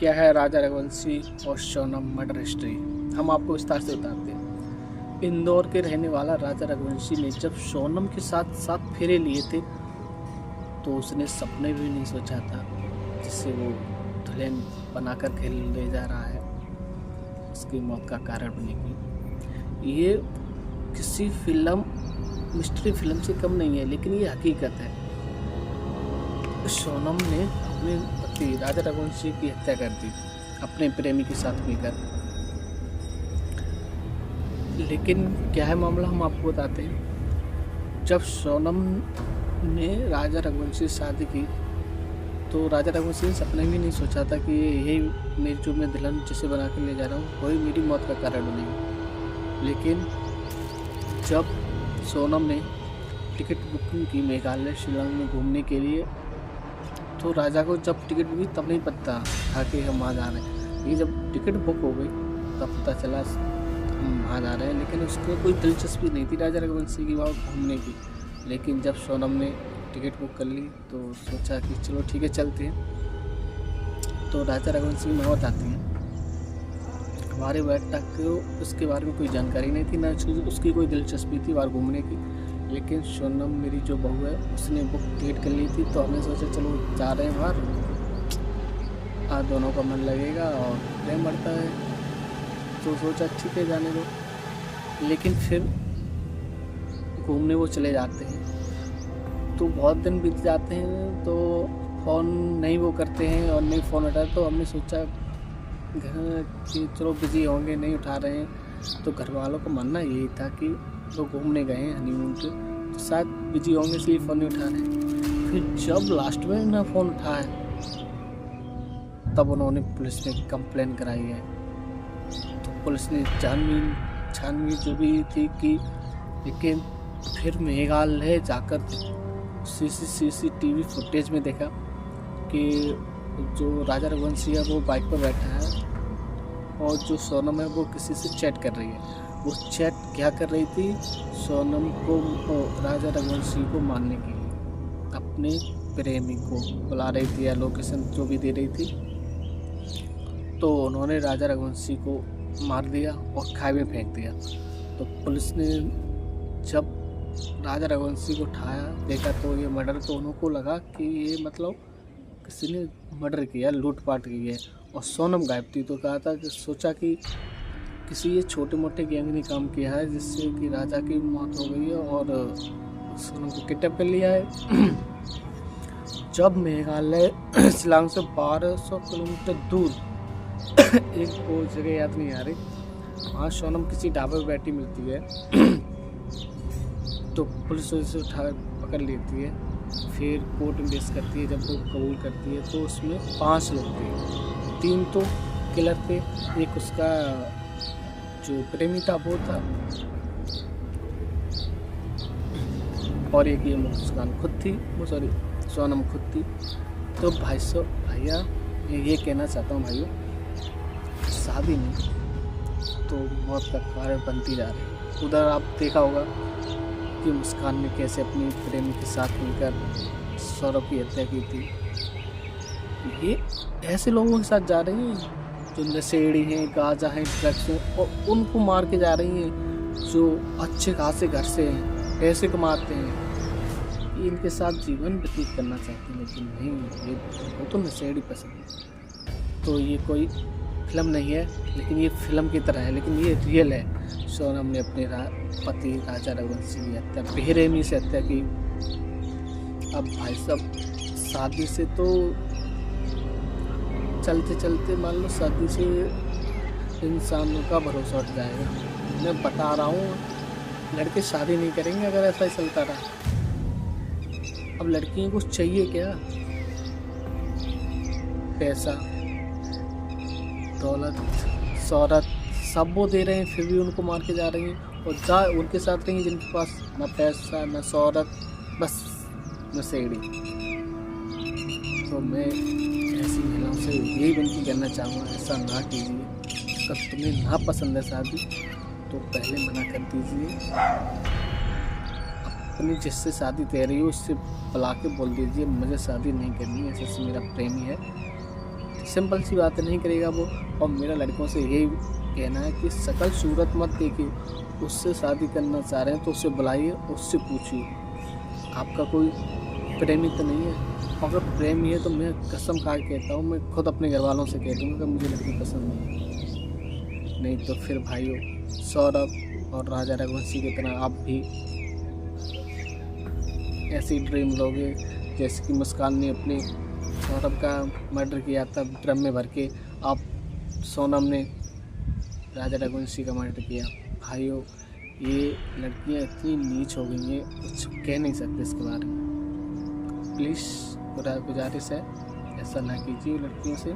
क्या है राजा रघुवंशी और सोनम मर्डर हिस्ट्री, हम आपको विस्तार से बताते हैं। इंदौर के रहने वाला राजा रघुवंशी ने जब सोनम के साथ 7 फेरे लिए थे तो उसने सपने भी नहीं सोचा था जिससे वो दुल्हन बनाकर खेल ले जा रहा है उसकी मौत का कारण बनेगी। ये किसी फिल्म मिस्ट्री फिल्म से कम नहीं है, लेकिन ये हकीकत है। सोनम ने अपने पति राजा रघुवंशी की हत्या कर दी अपने प्रेमी के साथ मिलकर। लेकिन क्या है मामला, हम आपको बताते हैं। जब सोनम ने राजा रघुवंशी से शादी की तो राजा रघुवंशी ने सपने भी नहीं सोचा था कि यही मेरी जो मैं दुल्हन जिसे बना के ले जा रहा हूँ वही मेरी मौत का कारण बनेगी। लेकिन जब सोनम ने टिकट बुकिंग की मेघालय शिलांग में घूमने के लिए, तो राजा को जब टिकट बुक तब नहीं पता था कि हम वहाँ जा रहे हैं। ये जब टिकट बुक हो गई तब पता चला हम वहाँ जा रहे हैं। लेकिन उसको कोई दिलचस्पी नहीं थी राजा रघुवंशी की वहाँ घूमने की। लेकिन जब सोनम ने टिकट बुक कर ली तो सोचा कि चलो ठीक है चलते हैं। तो राजा रघुवंशी की माँ बताती हैं हमारे बेटा को उसके बारे में कोई जानकारी नहीं थी, ना उसकी कोई दिलचस्पी थी बाहर घूमने की। लेकिन सोनम मेरी जो बहू है उसने बुक टिकट कर ली थी, तो हमने सोचा चलो जा रहे हैं बाहर, आज दोनों का मन लगेगा और प्रेम बढ़ता है। तो सोचा ठीक है जाने दो। लेकिन फिर घूमने वो चले जाते हैं तो बहुत दिन बीत जाते हैं तो फ़ोन नहीं वो करते हैं और नहीं फ़ोन उठा। तो हमने सोचा घर कि चलो बिजी होंगे नहीं उठा रहे हैं। तो घर वालों का मानना यही था कि वो घूमने गए हैं हनीमून पे, तो शायद बिजी होंगे इसलिए फ़ोन नहीं उठा रहे। फिर जब लास्ट में ना फ़ोन उठाया तब उन्होंने पुलिस में कंप्लेन कराई है। तो पुलिस ने छानबीन जो भी थी कि, लेकिन फिर मेघालय जाकर CCTV फुटेज में देखा कि जो राजा रघुवंशी है वो बाइक पर बैठा है और जो सोनम है वो किसी से चैट कर रही है। वो चैट क्या कर रही थी, सोनम को राजा रघुवंशी को मारने के लिए अपने प्रेमी को बुला रही थी या लोकेशन जो भी दे रही थी। तो उन्होंने राजा रघुवंशी को मार दिया और खाई में फेंक दिया। तो पुलिस ने जब राजा रघुवंशी को उठाया देखा तो ये मर्डर, तो उनको लगा कि ये मतलब किसी ने मर्डर किया, लूटपाट की है। और सोनम गायब थी तो कहा था कि सोचा कि किसी ये छोटे मोटे गैंग ने काम किया है जिससे कि राजा की मौत हो गई है और सोनम को किडनैप कर लिया है। जब मेघालय शिलांग से 1200 किलोमीटर दूर एक वो जगह याद नहीं आ रही, वहाँ सोनम किसी ढाबे पर बैठी मिलती है। तो पुलिस उसे उठा पकड़ लेती है। फिर कोर्ट में पेश करती है। जब वो कबूल करती है तो उसमें 5 लोग थे, 3 तो किलर थे, एक उसका जो प्रेमी था वो था और एक ये मुस्कान खुद थी, वो सॉरी सोनम खुद थी। तो भैया ये कहना चाहता हूँ भाइयों, शादी नहीं तो मौत का कारण बनती जा रही है। उधर आप देखा होगा कि मुस्कान ने कैसे अपनी प्रेमी के साथ मिलकर सौरभ की हत्या की थी। ये ऐसे लोगों के साथ जा रही हैं जो नशेड़ी हैं, गांजा हैं, ड्रग्स हैं और उनको मार के जा रही हैं जो अच्छे खासे घर से हैं, पैसे कमाते हैं। ये इनके साथ जीवन व्यतीत करना चाहते हैं, लेकिन नहीं, ये तो नशेड़ी पसंद है। तो ये कोई फिल्म नहीं है, लेकिन ये फिल्म की तरह है, लेकिन ये रियल है। सोनम ने अपने पति राजा रघुवंशी की हत्या बेरहमी से हत्या की। अब भाई साहब शादी से तो चलते चलते मान लो शादी से इंसानों का भरोसा उठ जाएगा। मैं बता रहा हूँ लड़के शादी नहीं करेंगे अगर ऐसा ही चलता रहा। अब लड़कियों को चाहिए क्या, पैसा, दौलत, शोहरत सब वो दे रहे हैं, फिर भी उनको मार के जा रही हैं। और जा उनके साथ रहेंगे जिनके पास ना पैसा ना शोहरत, बस नशेड़ी। तो मैं ऐसी महिलाओं से यही विनती करना चाहूँगा, ऐसा ना कीजिए। अगर तुम्हें ना पसंद है शादी तो पहले मना कर दीजिए। अपनी जिससे शादी तय रही हो उससे बुला के बोल दीजिए मुझे शादी नहीं करनी है, ऐसे मेरा प्रेमी है, सिंपल सी बात नहीं करेगा वो। और मेरा लड़कों से यही कहना है कि शक्ल सूरत मत देखिए, उससे शादी करना चाह रहे हैं तो उससे बुलाइए, उससे पूछिए आपका कोई प्रेमी तो नहीं है। अगर प्रेमी है तो मैं कसम खा के कहता हूँ, मैं खुद अपने घर वालों से कह दूँगा कि मुझे लड़की पसंद नहीं है। नहीं तो फिर भाइयों, सौरभ और राजा रघुवंशी की तरह आप भी ऐसी ड्रीम लोगे जैसे कि मुस्कान ने अपने सौरभ का मर्डर किया था ड्रम में भर के, आप सोनम ने राजा रघुवंशी का मर्डर किया। भाइयों, ये लड़कियां इतनी नीच हो गई हैं, कुछ कह नहीं सकते इसके बारे में। प्लीज़ गुजारिश है, ऐसा ना कीजिए लड़कियों से।